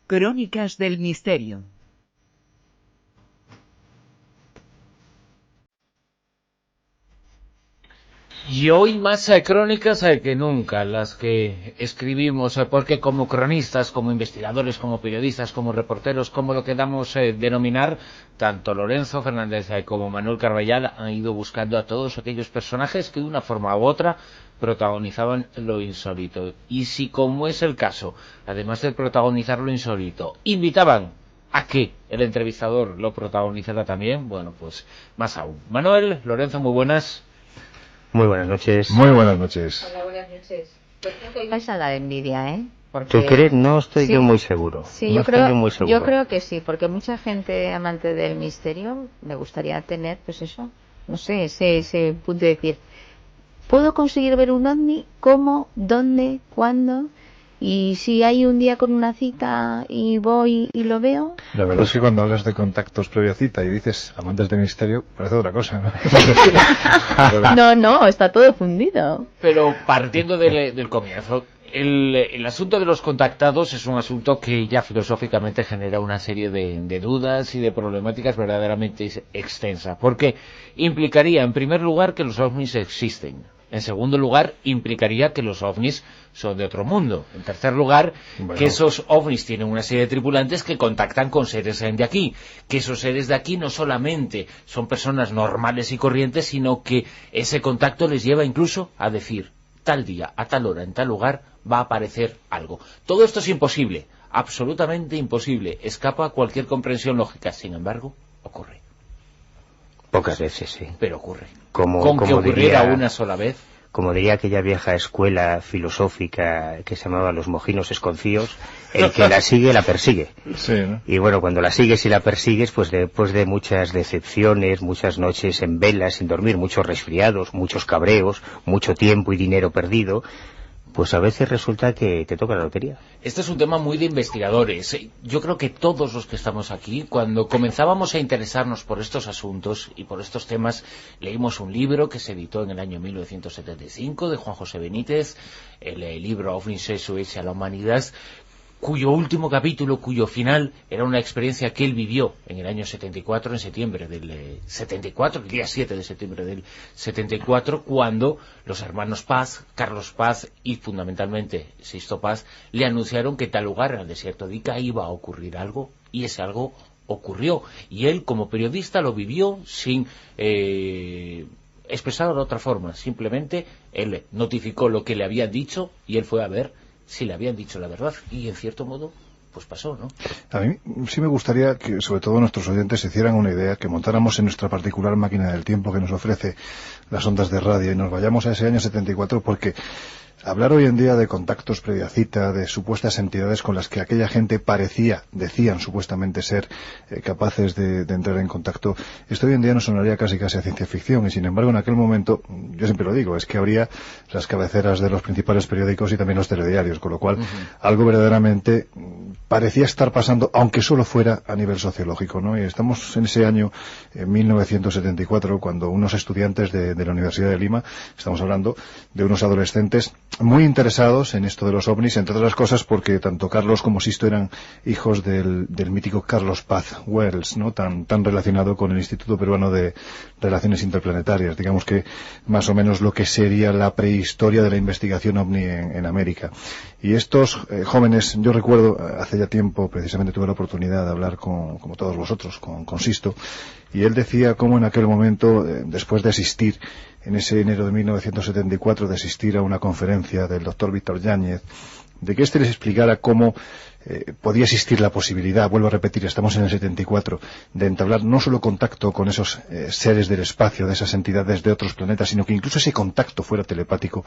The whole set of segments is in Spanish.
Crónicas del Misterio. Y hoy más crónicas que nunca, las que escribimos, porque como cronistas, como investigadores, como periodistas, como reporteros, como lo que damos denominar, tanto Lorenzo Fernández como Manuel Carballal han ido buscando a todos aquellos personajes que de una forma u otra protagonizaban lo insólito. Y si, como es el caso, además de protagonizar lo insólito, invitaban a que el entrevistador lo protagonizara también, bueno, pues más aún. Manuel, Lorenzo, muy buenas. Muy buenas noches. Muy buenas noches. Hola, buenas noches. Pues creo que vais a dar envidia, ¿eh? Porque... ¿Tú crees? No estoy sí, yo muy seguro. Sí, no yo creo que sí, porque mucha gente amante del misterio me gustaría tener, pues eso, no sé, ese punto de decir, ¿puedo conseguir ver un ovni? ¿Cómo? ¿Dónde? ¿Cuándo? Y si hay un día con una cita y voy y lo veo... La verdad es que cuando hablas de contactos previa cita y dices amantes del misterio, parece otra cosa, ¿no? No, está todo fundido. Pero partiendo del comienzo, el asunto de los contactados es un asunto que ya filosóficamente genera una serie de dudas y de problemáticas verdaderamente extensas, porque implicaría, en primer lugar, que los ovnis existen. En segundo lugar, implicaría que los ovnis son de otro mundo. En tercer lugar, que esos ovnis tienen una serie de tripulantes que contactan con seres de aquí. Que esos seres de aquí no solamente son personas normales y corrientes, sino que ese contacto les lleva incluso a decir, tal día, a tal hora, en tal lugar, va a aparecer algo. Todo esto es imposible, absolutamente imposible. Escapa a cualquier comprensión lógica. Sin embargo, ocurre. Pocas veces, sí. Pero ocurre. Como que ocurriera una sola vez. Como diría aquella vieja escuela filosófica que se llamaba los mojinos esconcíos, el que la sigue, la persigue. Sí, ¿no? Y bueno, cuando la sigues y la persigues, pues después de muchas decepciones, muchas noches en vela, sin dormir, muchos resfriados, muchos cabreos, mucho tiempo y dinero perdido, pues a veces resulta que te toca la lotería. Este es un tema muy de investigadores. Yo creo que todos los que estamos aquí, cuando comenzábamos a interesarnos por estos asuntos y por estos temas, leímos un libro que se editó en el año 1975 de Juan José Benítez, el libro OVNIS SOS a la humanidad, cuyo último capítulo, cuyo final, era una experiencia que él vivió en el año 74, en septiembre del 74, el día 7 de septiembre del 74, cuando los hermanos Paz, Carlos Paz y fundamentalmente Sisto Paz, le anunciaron que tal lugar, en el desierto de Ica, iba a ocurrir algo, y ese algo ocurrió. Y él, como periodista, lo vivió sin expresarlo de otra forma. Simplemente él notificó lo que le habían dicho y él fue a ver si le habían dicho la verdad, y en cierto modo pues pasó, ¿no? A mí sí me gustaría que sobre todo nuestros oyentes se hicieran una idea, que montáramos en nuestra particular máquina del tiempo que nos ofrece las ondas de radio y nos vayamos a ese año 74, porque hablar hoy en día de contactos previa cita, de supuestas entidades con las que aquella gente decían supuestamente ser capaces de entrar en contacto, esto hoy en día nos sonaría casi a ciencia ficción, y sin embargo en aquel momento, yo siempre lo digo, es que habría las cabeceras de los principales periódicos y también los telediarios, con lo cual algo verdaderamente parecía estar pasando, aunque solo fuera a nivel sociológico, ¿no? Y estamos en ese año, en 1974, cuando unos estudiantes de la Universidad de Lima, estamos hablando de unos adolescentes muy interesados en esto de los ovnis, entre otras cosas porque tanto Carlos como Sisto eran hijos del mítico Carlos Paz Wells, ¿no? Tan relacionado con el Instituto Peruano de Relaciones Interplanetarias, digamos que más o menos lo que sería la prehistoria de la investigación ovni en América. Y estos jóvenes, yo recuerdo, hace ya tiempo, precisamente tuve la oportunidad de hablar como todos vosotros, con Sisto, y él decía cómo en aquel momento, después de asistir, en ese enero de 1974, de asistir a una conferencia del doctor Víctor Yáñez, de que éste les explicara cómo podía existir la posibilidad, vuelvo a repetir, estamos en el 74, de entablar no solo contacto con esos seres del espacio, de esas entidades de otros planetas, sino que incluso ese contacto fuera telepático,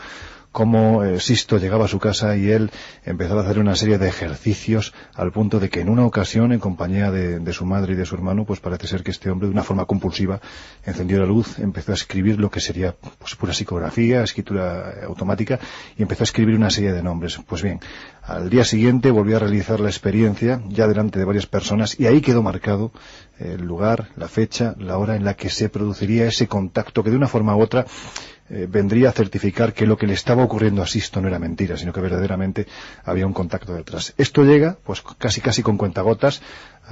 como Sisto llegaba a su casa y él empezaba a hacer una serie de ejercicios al punto de que en una ocasión, en compañía de su madre y de su hermano, pues parece ser que este hombre de una forma compulsiva encendió la luz, empezó a escribir lo que sería pues pura psicografía, escritura automática, y empezó a escribir una serie de nombres. Pues bien, al día siguiente volvió a realizar realizar la experiencia ya delante de varias personas, y ahí quedó marcado el lugar, la fecha, la hora en la que se produciría ese contacto que de una forma u otra vendría a certificar que lo que le estaba ocurriendo a Sisto no era mentira, sino que verdaderamente había un contacto detrás. Esto llega, pues casi con cuentagotas,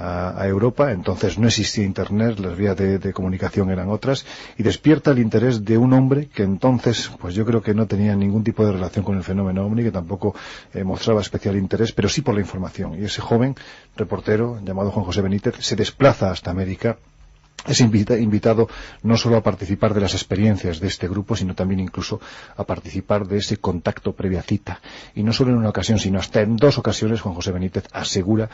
a Europa. Entonces no existía Internet, las vías de comunicación eran otras, y despierta el interés de un hombre que entonces, pues yo creo que no tenía ningún tipo de relación con el fenómeno ovni, que tampoco mostraba especial interés, pero sí por la información. Y ese joven reportero, llamado Juan José Benítez, se desplaza hasta América. Es invitado no solo a participar de las experiencias de este grupo, sino también incluso a participar de ese contacto previa cita. Y no solo en una ocasión, sino hasta en 2 ocasiones Juan José Benítez asegura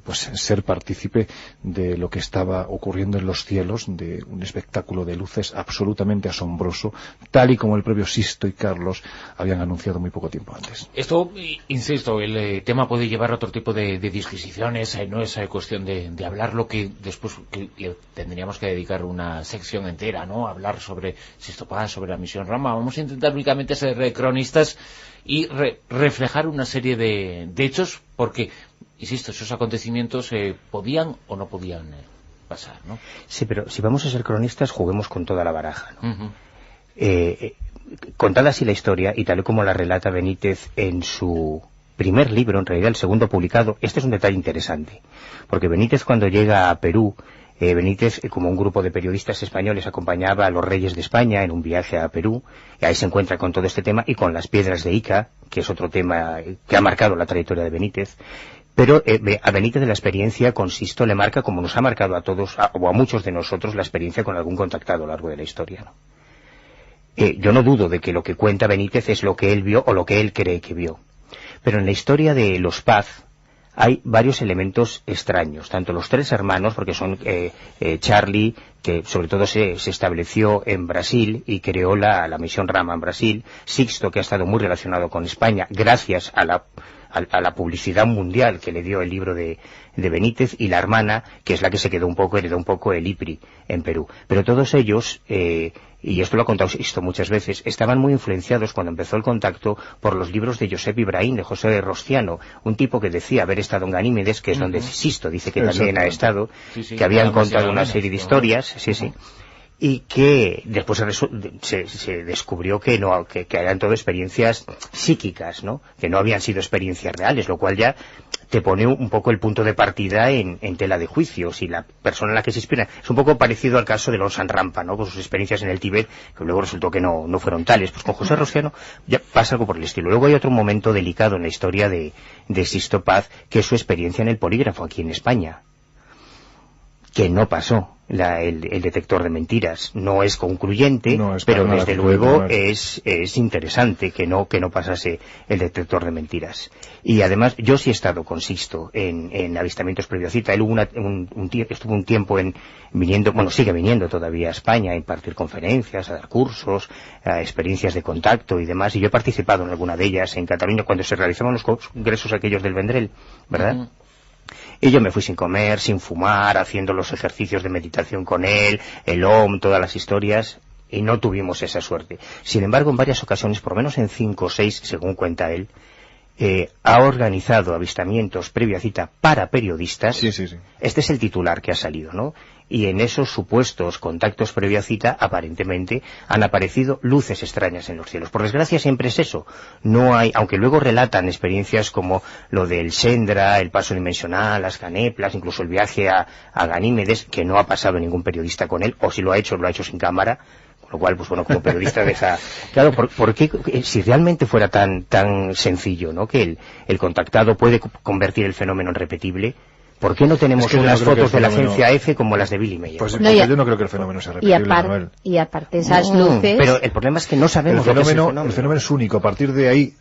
pues ser partícipe de lo que estaba ocurriendo en los cielos, de un espectáculo de luces absolutamente asombroso, tal y como el propio Sisto y Carlos habían anunciado muy poco tiempo antes. Esto, insisto, el tema puede llevar a otro tipo de disquisiciones, no es cuestión de hablar lo que después tendríamos que dedicar una sección entera, ¿no? A hablar sobre Sisto Paz, sobre la misión Rama. Vamos a intentar únicamente ser cronistas y reflejar una serie de hechos, porque, insisto, esos acontecimientos podían o no podían pasar, ¿no? Sí, pero si vamos a ser cronistas, juguemos con toda la baraja, ¿no? Uh-huh. Contada así la historia, y tal y como la relata Benítez en su primer libro, en realidad el segundo publicado, este es un detalle interesante, porque Benítez, cuando llega a Perú, Benítez, como un grupo de periodistas españoles, acompañaba a los reyes de España en un viaje a Perú, y ahí se encuentra con todo este tema y con las piedras de Ica, que es otro tema que ha marcado la trayectoria de Benítez. Pero a Benítez de la experiencia con Sisto le marca, como nos ha marcado a todos, o a muchos de nosotros, la experiencia con algún contactado a lo largo de la historia, ¿no? Yo no dudo de que lo que cuenta Benítez es lo que él vio o lo que él cree que vio. Pero en la historia de los Paz hay varios elementos extraños, tanto los 3 hermanos, porque son Charlie, que sobre todo se estableció en Brasil y creó la misión Rama en Brasil, Sixto, que ha estado muy relacionado con España gracias a la publicidad mundial que le dio el libro de Benítez, y la hermana, que es la que se quedó heredó un poco el IPRI en Perú. Pero todos ellos, y esto lo ha contado Sisto muchas veces, estaban muy influenciados cuando empezó el contacto por los libros de Josep Ibrahim, de José Rostiano, un tipo que decía haber estado en Ganímedes, que es donde Sisto dice que también ha estado, que habían contado una serie de historias, y que después se descubrió que eran todo experiencias psíquicas, ¿no? Que no habían sido experiencias reales, lo cual ya te pone un poco el punto de partida en tela de juicio. Si la persona en la que se inspira es un poco parecido al caso de Longchamp Rampa, ¿no? Con sus experiencias en el Tíbet, que luego resultó que no fueron tales. Pues con José Rostiano ya pasa algo por el estilo. Luego hay otro momento delicado en la historia de Sisto Paz, que es su experiencia en el polígrafo aquí en España, que no pasó el detector de mentiras. No es concluyente, pero desde luego es interesante que no pasase el detector de mentiras. Y además yo sí he estado con Sisto en avistamientos previo cita. Él estuvo un tiempo sigue viniendo todavía a España a impartir conferencias, a dar cursos, a experiencias de contacto y demás, y yo he participado en alguna de ellas en Cataluña cuando se realizaban los congresos aquellos del Vendrell, ¿verdad? Uh-huh. Y yo me fui sin comer, sin fumar, haciendo los ejercicios de meditación con él, el OM, todas las historias, y no tuvimos esa suerte. Sin embargo, en varias ocasiones, por lo menos en 5 o 6, según cuenta él, ha organizado avistamientos previa cita para periodistas. Sí. Este es el titular que ha salido, ¿no? Y en esos supuestos contactos previa cita, aparentemente, han aparecido luces extrañas en los cielos. Por desgracia siempre es eso. No hay, aunque luego relatan experiencias como lo del Sendra, el paso dimensional, las caneplas, incluso el viaje a Ganímedes, que no ha pasado ningún periodista con él, o si lo ha hecho sin cámara. Con lo cual, pues bueno, como periodista deja... Claro, ¿por qué, si realmente fuera tan sencillo, ¿no? Que el contactado puede convertir el fenómeno en repetible, ¿por qué no tenemos unas fotos de la agencia F como las de Billy Mayer? Pues yo no creo que el fenómeno sea repetible, Manuel. Y aparte esas luces... Pero el problema es que no sabemos el fenómeno es único. A partir de ahí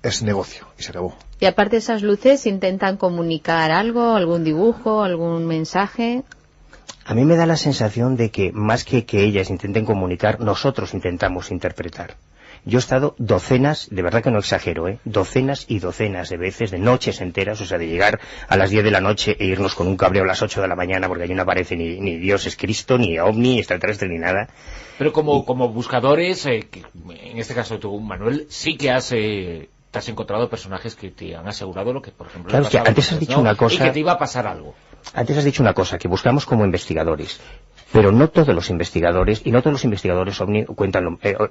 es negocio y se acabó. Y aparte esas luces intentan comunicar algo, algún dibujo, algún mensaje... A mí me da la sensación de que más que ellas intenten comunicar, nosotros intentamos interpretar. Yo he estado docenas, de verdad que no exagero, docenas y docenas de veces, de noches enteras, o sea, de llegar a las 10 de la noche e irnos con un cabreo a las 8 de la mañana porque allí no aparece ni Dios es Cristo, ni ovni, extraterrestre, ni nada. Pero como buscadores, en este caso tú, Manuel, sí que has te has encontrado personajes que te han asegurado lo que, por ejemplo, claro, que antes has dicho una cosa, y que te iba a pasar algo. Antes has dicho una cosa, que buscamos como investigadores, pero no todos los investigadores, y no todos los investigadores OVNI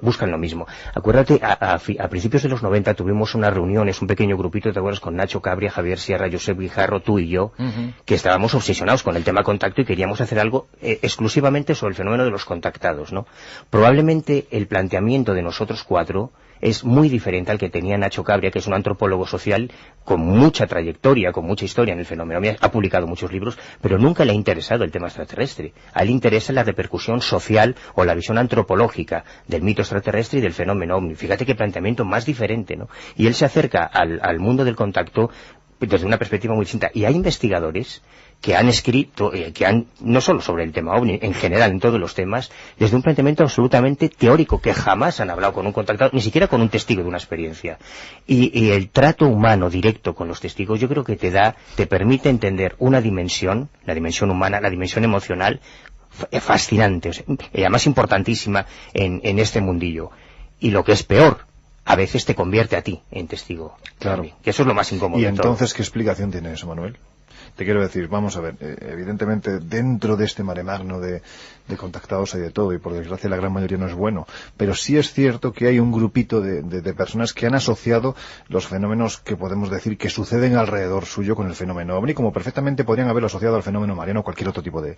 buscan lo mismo. Acuérdate, a principios de los 90 tuvimos unas reuniones, un pequeño grupito, ¿te acuerdas? Con Nacho Cabria, Javier Sierra, Josep Guijarro, tú y yo, que estábamos obsesionados con el tema contacto y queríamos hacer algo exclusivamente sobre el fenómeno de los contactados, ¿no? Probablemente el planteamiento de nosotros cuatro es muy diferente al que tenía Nacho Cabria, que es un antropólogo social con mucha trayectoria, con mucha historia en el fenómeno. Ha publicado muchos libros, pero nunca le ha interesado el tema extraterrestre. A él le interesa la repercusión social o la visión antropológica del mito extraterrestre y del fenómeno OVNI. Fíjate qué planteamiento más diferente, ¿no? Y él se acerca al mundo del contacto desde una perspectiva muy distinta. Y hay investigadores que han escrito, no solo sobre el tema OVNI, en general, en todos los temas, desde un planteamiento absolutamente teórico, que jamás han hablado con un contactado, ni siquiera con un testigo de una experiencia. Y el trato humano directo con los testigos, yo creo que te permite entender una dimensión, la dimensión humana, la dimensión emocional, fascinante, o sea, además importantísima en este mundillo. Y lo que es peor, a veces te convierte a ti en testigo. Claro. También, que eso es lo más incómodo. ¿Y entonces qué explicación tiene eso, Manuel? Te quiero decir, vamos a ver, evidentemente dentro de este mare magno de contactados hay de todo, y por desgracia la gran mayoría no es bueno, pero sí es cierto que hay un grupito de personas que han asociado los fenómenos que podemos decir que suceden alrededor suyo con el fenómeno OVNI, como perfectamente podrían haberlo asociado al fenómeno mariano o cualquier otro tipo de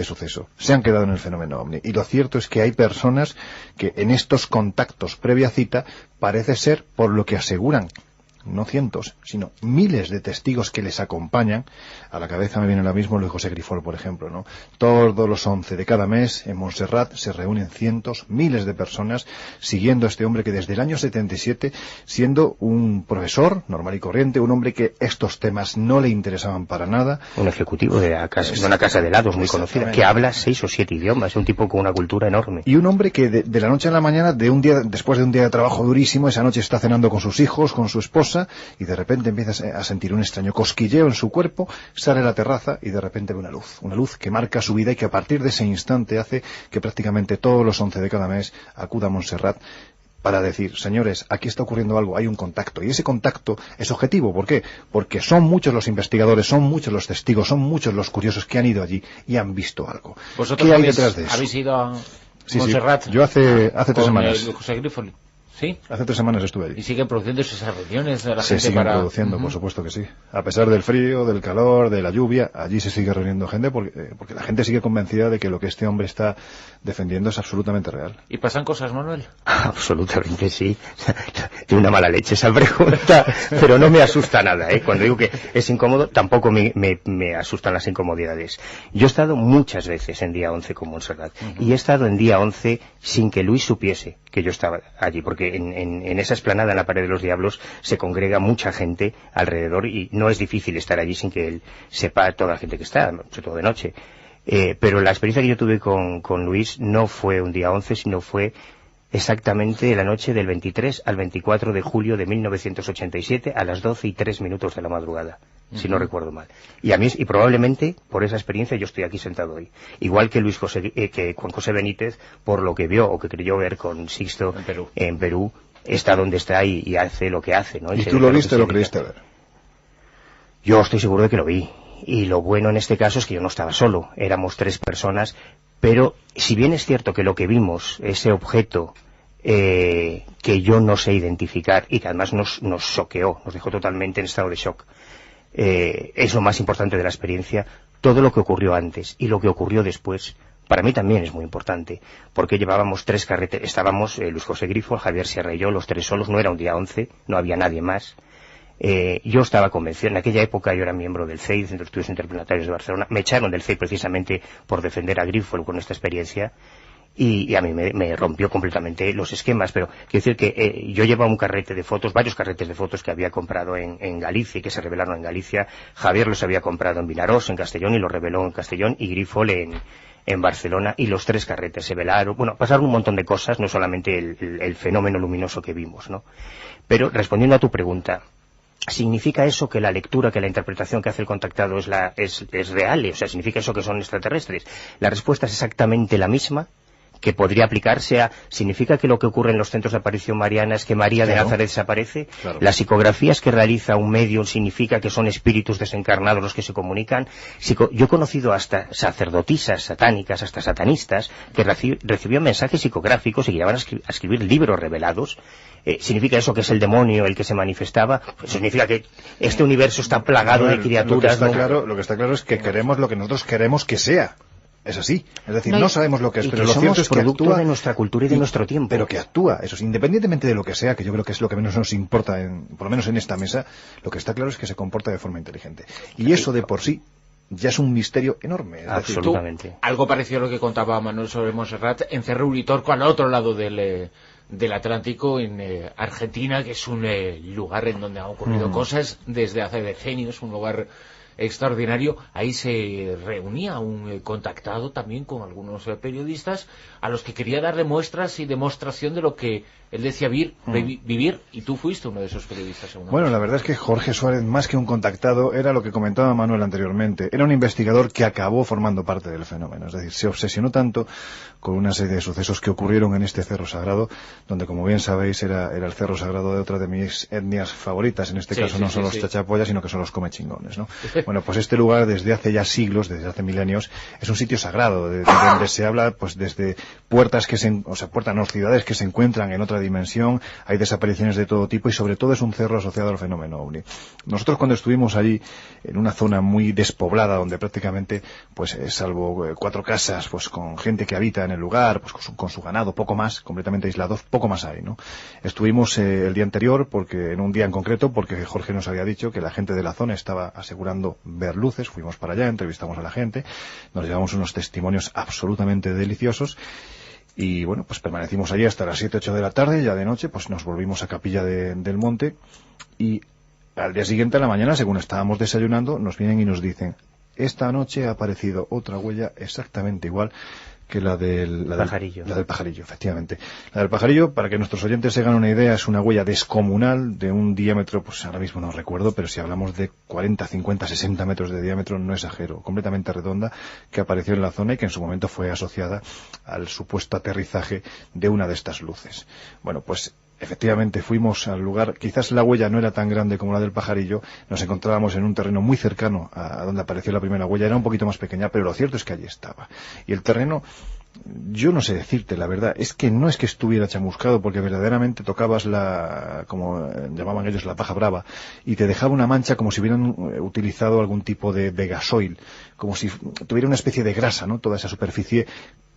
suceso. Se han quedado en el fenómeno OVNI, y lo cierto es que hay personas que en estos contactos previa cita parece ser, por lo que aseguran, no cientos, sino miles de testigos que les acompañan. A la cabeza me viene ahora mismo Luis José Grifol, por ejemplo, ¿no? Todos los 11 de cada mes en Montserrat se reúnen cientos, miles de personas siguiendo a este hombre que desde el año 77, siendo un profesor normal y corriente, un hombre que estos temas no le interesaban para nada. Un ejecutivo de una casa de helados muy conocida, que habla 6 o 7 idiomas, un tipo con una cultura enorme. Y un hombre que de la noche a la mañana, después de un día de trabajo durísimo, esa noche está cenando con sus hijos, con su esposa, y de repente empieza a sentir un extraño cosquilleo en su cuerpo, sale a la terraza y de repente ve una luz que marca su vida y que a partir de ese instante hace que prácticamente todos los 11 de cada mes acuda a Montserrat para decir, señores, aquí está ocurriendo algo, hay un contacto, y ese contacto es objetivo. ¿Por qué? Porque son muchos los investigadores, son muchos los testigos, son muchos los curiosos que han ido allí y han visto algo. ¿Vosotros ¿Qué hay detrás de eso? habéis ido a Montserrat? Sí. Yo hace 3 semanas. José Grifol. ¿Sí? Hace 3 semanas estuve allí. ¿Y siguen produciendo esas reuniones de la se gente siguen para...? produciendo, por supuesto que sí. A pesar del frío, del calor, de la lluvia, allí se sigue reuniendo gente porque la gente sigue convencida de que lo que este hombre está defendiendo es absolutamente real. ¿Y pasan cosas, Manuel? Absolutamente sí. Tiene una mala leche esa pregunta, pero no me asusta nada, ¿eh? Cuando digo que es incómodo, tampoco me asustan las incomodidades. Yo he estado muchas veces en día 11 con Montserrat, y he estado en día 11 sin que Luis supiese que yo estaba allí, porque en esa explanada, en la Pared de los Diablos, se congrega mucha gente alrededor y no es difícil estar allí sin que él sepa toda la gente que está, sobre todo de noche. Pero la experiencia que yo tuve con Luis no fue un día 11, sino fue exactamente la noche del 23 al 24 de julio de 1987 a las 12:03 de la madrugada, si no recuerdo mal. Y probablemente por esa experiencia yo estoy aquí sentado hoy. Igual que que Juan José Benítez, por lo que vio o que creyó ver con Sixto en Perú, está donde está y hace lo que hace, ¿no? ¿Y tú lo viste o lo creíste ver? Yo estoy seguro de que lo vi. Y lo bueno en este caso es que yo no estaba solo, éramos 3 personas, pero si bien es cierto que lo que vimos, ese objeto que yo no sé identificar y que además nos choqueó, nos dejó totalmente en estado de shock, es lo más importante de la experiencia. Todo lo que ocurrió antes y lo que ocurrió después, para mí también es muy importante, porque llevábamos 3 carreteras, estábamos Luis José Grifol, Javier Sierra y yo, los 3 solos, no era un día 11, no había nadie más. Yo estaba convencido, en aquella época yo era miembro del CEI, Centro de Estudios Interplanetarios de Barcelona, me echaron del CEI precisamente por defender a Grifol con esta experiencia, y a mí me rompió completamente los esquemas, pero quiero decir que yo llevaba un carrete de fotos, varios carretes de fotos que había comprado en Galicia y que se revelaron en Galicia. Javier los había comprado en Vinarós, en Castellón, y los reveló en Castellón, y Grifol en Barcelona, y los 3 carretes se velaron. Bueno, pasaron un montón de cosas, no solamente el fenómeno luminoso que vimos, ¿no? Pero respondiendo a tu pregunta, ¿significa eso que la lectura, que la interpretación que hace el contactado es real? O sea, ¿significa eso que son extraterrestres? La respuesta es exactamente la misma que podría aplicarse a... ¿Significa que lo que ocurre en los centros de aparición mariana es que María de Nazaret desaparece? Claro. Las psicografías que realiza un medium significa que son espíritus desencarnados los que se comunican. Yo he conocido hasta sacerdotisas satánicas, hasta satanistas, que recibían mensajes psicográficos y llegaban a escribir libros revelados. ¿Significa eso que es el demonio el que se manifestaba? Pues significa que este universo está plagado de criaturas. Lo que está claro es que queremos lo que nosotros queremos que sea. Es así. Es decir, no sabemos lo que es, y pero que lo somos cierto es que producto actúa de nuestra cultura y de nuestro tiempo. Pero que actúa, eso es, independientemente de lo que sea, que yo creo que es lo que menos nos importa, por lo menos en esta mesa, lo que está claro es que se comporta de forma inteligente. Y eso de por sí ya es un misterio enorme. Absolutamente. Algo parecido a lo que contaba Manuel sobre Montserrat en Cerro Uritorco, al otro lado del Atlántico, en Argentina, que es un lugar en donde han ocurrido cosas desde hace decenios, un lugar extraordinario. Ahí se reunía un contactado también con algunos periodistas a los que quería darle muestras y demostración de lo que él decía vivir, y tú fuiste uno de esos periodistas. Bueno, la verdad es que Jorge Suárez, más que un contactado, era lo que comentaba Manuel anteriormente, era un investigador que acabó formando parte del fenómeno, es decir, se obsesionó tanto con una serie de sucesos que ocurrieron en este Cerro Sagrado, donde, como bien sabéis, era el Cerro Sagrado de otra de mis etnias favoritas, en este caso no son los chachapoyas, sino que son los comechingones, ¿no? Bueno, pues este lugar desde hace ya siglos, desde hace milenios, es un sitio sagrado, de donde se habla pues desde puertas ciudades que se encuentran en otra dimensión, hay desapariciones de todo tipo y sobre todo es un cerro asociado al fenómeno ovni. Nosotros cuando estuvimos allí, en una zona muy despoblada, donde prácticamente, pues salvo 4 casas, pues con gente que habita en el lugar, pues con su ganado, poco más, completamente aislados, poco más hay, ¿no? Estuvimos el día anterior, en un día en concreto, porque Jorge nos había dicho que la gente de la zona estaba asegurando ver luces, fuimos para allá, entrevistamos a la gente, nos llevamos unos testimonios absolutamente deliciosos. Y bueno, pues permanecimos allí hasta las 7-8 de la tarde, ya de noche, pues nos volvimos a Capilla del Monte, y al día siguiente, a la mañana, según estábamos desayunando, nos vienen y nos dicen: esta noche ha aparecido otra huella exactamente igual que la del pajarillo. La del pajarillo, efectivamente. La del pajarillo, para que nuestros oyentes se hagan una idea, es una huella descomunal de un diámetro, pues ahora mismo no recuerdo, pero si hablamos de 40, 50, 60 metros de diámetro, no exagero, completamente redonda, que apareció en la zona y que en su momento fue asociada al supuesto aterrizaje de una de estas luces. Bueno, pues efectivamente fuimos al lugar, quizás la huella no era tan grande como la del pajarillo, nos encontrábamos en un terreno muy cercano a donde apareció la primera huella, era un poquito más pequeña, pero lo cierto es que allí estaba. Y el terreno, yo no sé decirte la verdad, es que no es que estuviera chamuscado, porque verdaderamente tocabas como llamaban ellos, la paja brava, y te dejaba una mancha como si hubieran utilizado algún tipo de gasoil, como si tuviera una especie de grasa, ¿no? Toda esa superficie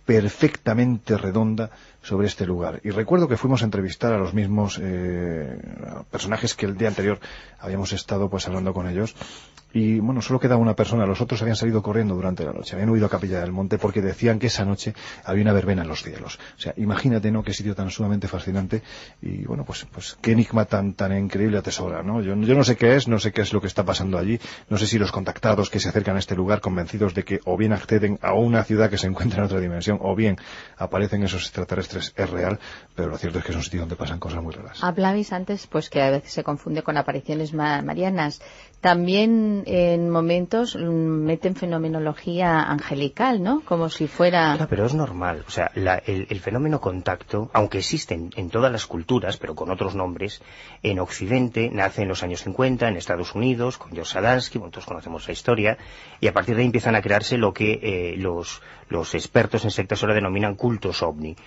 perfectamente redonda sobre este lugar. Y recuerdo que fuimos a entrevistar a los mismos personajes que el día anterior habíamos estado pues hablando con ellos, y bueno, solo quedaba una persona, los otros habían salido corriendo durante la noche, habían huido a Capilla del Monte porque decían que esa noche había una verbena en los cielos. O sea, imagínate, ¿no?, qué sitio tan sumamente fascinante, y bueno, pues qué enigma tan increíble atesora, ¿no? Yo no sé qué es lo que está pasando allí, no sé si los contactados que se acercan a este lugar convencidos de que o bien acceden a una ciudad que se encuentra en otra dimensión, o bien aparecen esos extraterrestres, es real, pero lo cierto es que es un sitio donde pasan cosas muy raras. Hablabais antes pues que a veces se confunde con apariciones marianas. También en momentos meten fenomenología angelical, ¿no? Como si fuera... Claro, pero es normal. O sea, el fenómeno contacto, aunque existe en todas las culturas, pero con otros nombres, en Occidente nace en los años 50, en Estados Unidos, con George Sadansky, bueno, todos conocemos la historia, y a partir de ahí empiezan a crearse lo que los expertos en sectas ahora denominan cultos ovni,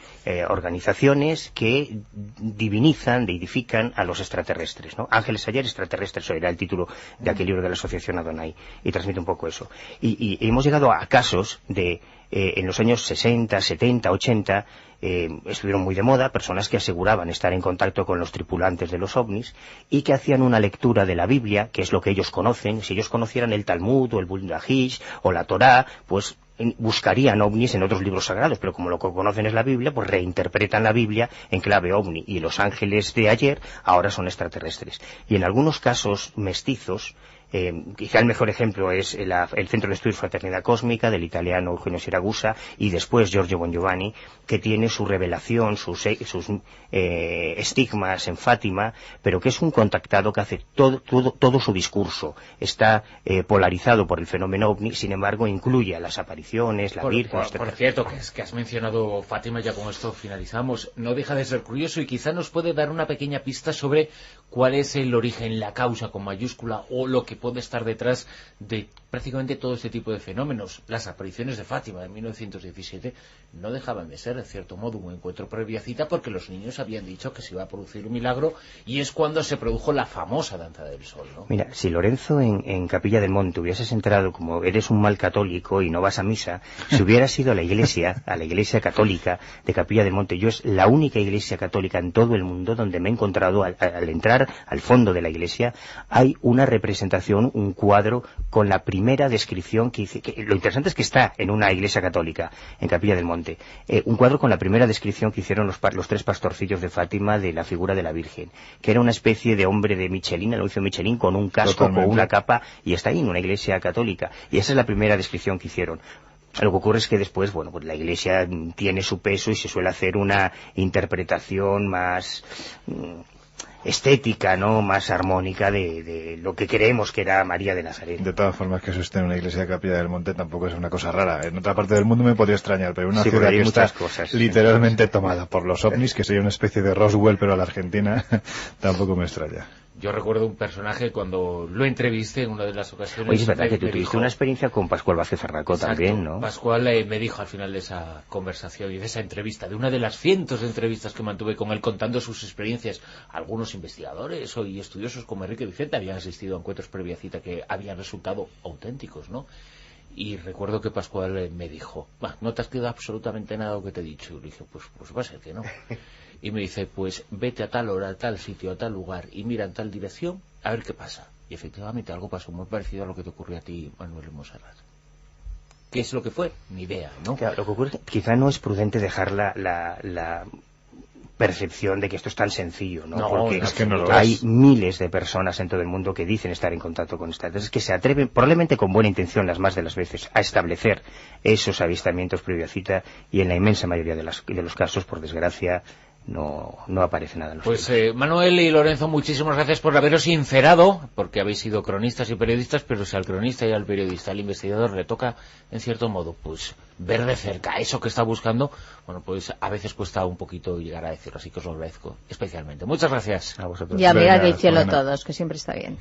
organizaciones que divinizan, deidifican a los extraterrestres, ¿no? Ángeles ayer, extraterrestres hoy, era el título de aquel libro de la Asociación Adonai, y transmite un poco eso. Y hemos llegado a casos de, en los años 60, 70, 80, estuvieron muy de moda, personas que aseguraban estar en contacto con los tripulantes de los ovnis y que hacían una lectura de la Biblia, que es lo que ellos conocen. Si ellos conocieran el Talmud o el Bundahish o la Torá, pues buscarían ovnis en otros libros sagrados, pero como lo que conocen es la Biblia, pues reinterpretan la Biblia en clave ovni, y los ángeles de ayer ahora son extraterrestres. Y en algunos casos mestizos, Quizá el mejor ejemplo es el Centro de Estudios Fraternidad Cósmica del italiano Eugenio Siragusa, y después Giorgio Bongiovanni, que tiene su revelación, sus estigmas en Fátima, pero que es un contactado que hace todo su discurso. Está polarizado por el fenómeno ovni, sin embargo incluye a las apariciones, la Virgen, etc. Por cierto, que has mencionado Fátima, ya con esto finalizamos, no deja de ser curioso y quizá nos puede dar una pequeña pista sobre cuál es el origen, la causa con mayúscula, o lo que puede estar detrás de prácticamente todo este tipo de fenómenos. Las apariciones de Fátima en 1917 no dejaban de ser, en cierto modo, un encuentro previa cita, porque los niños habían dicho que se iba a producir un milagro, y es cuando se produjo la famosa danza del sol, ¿no? Mira, si Lorenzo en Capilla del Monte hubieses entrado, como eres un mal católico y no vas a misa, si hubieras ido a la iglesia católica de Capilla del Monte, yo es la única iglesia católica en todo el mundo donde me he encontrado, al entrar al fondo de la iglesia, hay una representación, un cuadro con la primera descripción que hice. Lo interesante es que está en una iglesia católica, en Capilla del Monte, un cuadro con la primera descripción que hicieron los tres pastorcillos de Fátima de la figura de la Virgen, que era una especie de hombre de Michelin, el oficio Michelin, con un casco, Totalmente. con una capa, y está ahí en una iglesia católica, y esa es la primera descripción que hicieron. Lo que ocurre es que después, bueno, pues la iglesia tiene su peso y se suele hacer una interpretación más estética, ¿no?, más armónica de lo que creemos que era María de Nazaret. De todas formas, que eso esté en una iglesia de Capilla del Monte tampoco es una cosa rara. En otra parte del mundo me podría extrañar, pero una Sí, ciudad porque hay que está muchas cosas. literalmente tomada por los ovnis, que sería una especie de Roswell, pero a la Argentina, tampoco me extraña. Yo recuerdo un personaje cuando lo entrevisté en una de las ocasiones. Oye, es verdad que tú me tuviste dijo, una experiencia con Pascual Vázquez Ferraco también, ¿no? Pascual me dijo al final de esa conversación y de esa entrevista, de una de las cientos de entrevistas que mantuve con él contando sus experiencias, algunos investigadores y estudiosos como Enrique Vicente habían asistido a encuentros previa cita que habían resultado auténticos, ¿no? Y recuerdo que Pascual me dijo, no te has quedado absolutamente nada de lo que te he dicho. Y le dije, pues va a ser que no. Y me dice, pues vete a tal hora, a tal sitio, a tal lugar y mira en tal dirección a ver qué pasa. Y efectivamente algo pasó muy parecido a lo que te ocurrió a ti, Manuel Monserrat. ¿Qué es lo que fue? Ni idea, ¿no? Claro, lo que ocurre es que quizá no es prudente dejar la percepción de que esto es tan sencillo, ¿no? No, porque es que no lo hay es. miles de personas en todo el mundo que dicen estar en contacto con estas, que se atreven, probablemente con buena intención las más de las veces, a establecer esos avistamientos previa cita, y en la inmensa mayoría de los casos, por desgracia, no aparece nada en los Pues libros. Manuel y Lorenzo, muchísimas gracias por haberos sincerado, porque habéis sido cronistas y periodistas, pero si al cronista y al periodista, al investigador, le toca, en cierto modo, pues ver de cerca eso que está buscando, bueno, pues a veces cuesta un poquito llegar a decirlo, así que os lo agradezco especialmente. Muchas gracias. A vosotros. Y a mirar Venga, el cielo hasta mañana. todos, que siempre está bien.